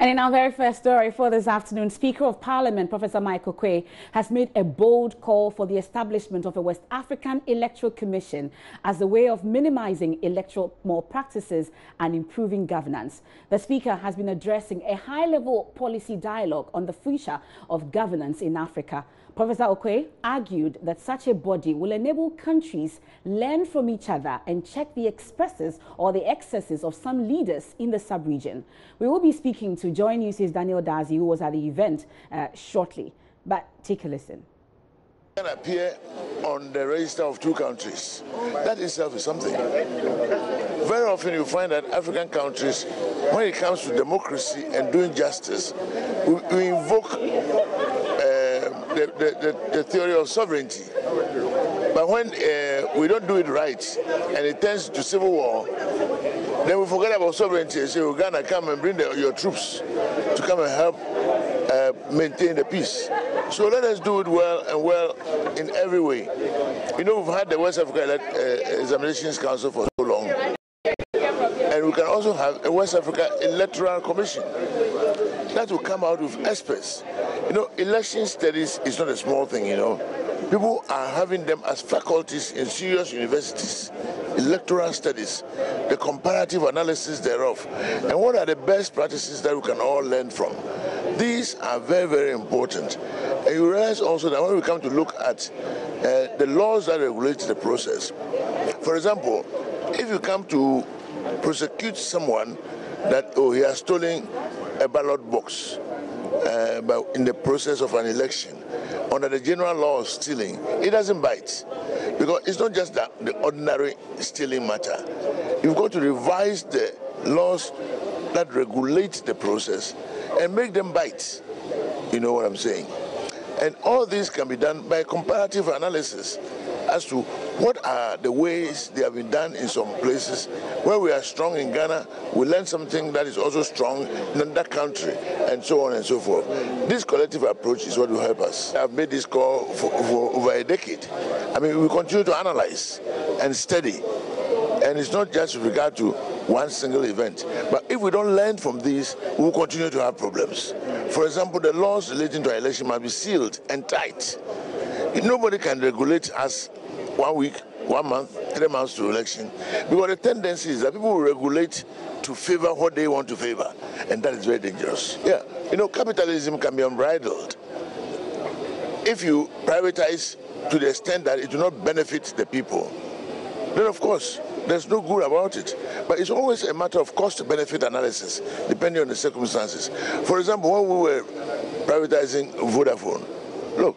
And in our very first story for this afternoon, Speaker of Parliament, Professor Michael Quay, has made a bold call for the establishment of a West African Electoral Commission as a way of minimizing electoral malpractices and improving governance. The Speaker has been addressing a high-level policy dialogue on the future of governance in Africa. Professor Okoye argued that such a body will enable countries learn from each other and check the excesses of some leaders in the sub-region. We will be speaking to JoyNews' Daniel Dazi, who was at the event shortly. But take a listen. Can appear on the register of two countries. That itself is something. Very often you find that African countries, when it comes to democracy and doing justice, we invoke the theory of sovereignty. But when we don't do it right and it turns to civil war, then we forget about sovereignty and say, Uganda, come and bring your troops to come and help maintain the peace. So let us do it well in every way. You know, we've had the West Africa Examinations Council for so long. And we can also have a West Africa Electoral Commission that will come out with experts. You know, election studies is not a small thing, you know. People are having them as faculties in serious universities. Electoral studies, the comparative analysis thereof, and what are the best practices that we can all learn from. These are very, very important. And you realize also that when we come to look at the laws that regulate the process, for example, if you come to prosecute someone that, he has stolen a ballot box in the process of an election, under the general law of stealing, it doesn't bite. Because it's not just the ordinary stealing matter. You've got to revise the laws that regulate the process and make them bite. You know what I'm saying? And all this can be done by comparative analysis as to what are the ways they have been done in some places. Where we are strong in Ghana, we learn something that is also strong in another country, and so on and so forth. This collective approach is what will help us. I've made this call for over a decade. I mean, we continue to analyze and study. And it's not just with regard to one single event. But if we don't learn from these, we will continue to have problems. For example, the laws relating to an election must be sealed and tight. Nobody can regulate us 1 week, 1 month, 3 months to election. Because the tendency is that people will regulate to favor what they want to favor. And that is very dangerous. Yeah, you know, capitalism can be unbridled. If you privatize to the extent that it will not benefit the people, then of course, there's no good about it. But it's always a matter of cost-benefit analysis, depending on the circumstances. For example, when we were privatizing Vodafone, look,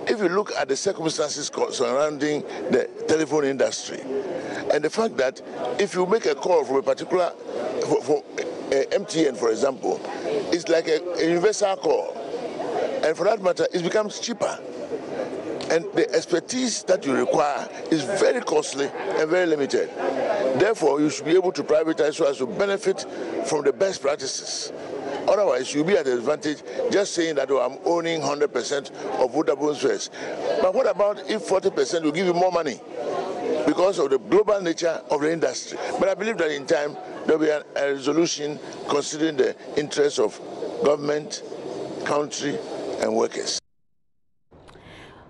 if you look at the circumstances surrounding the telephone industry, and the fact that if you make a call from a particular, for MTN, for example, it's like a universal call. And for that matter, it becomes cheaper. And the expertise that you require is very costly and very limited. Therefore, you should be able to privatize so as to benefit from the best practices. Otherwise, you'll be at an advantage just saying that, I'm owning 100% of Vodafone's shares. But what about if 40% will give you more money because of the global nature of the industry? But I believe that in time, there will be a resolution considering the interests of government, country, and workers.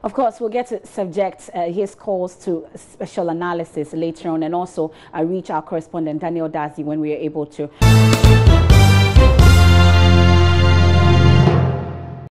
Of course, we'll get to subject his calls to special analysis later on, and also reach our correspondent Daniel Dazi when we are able to.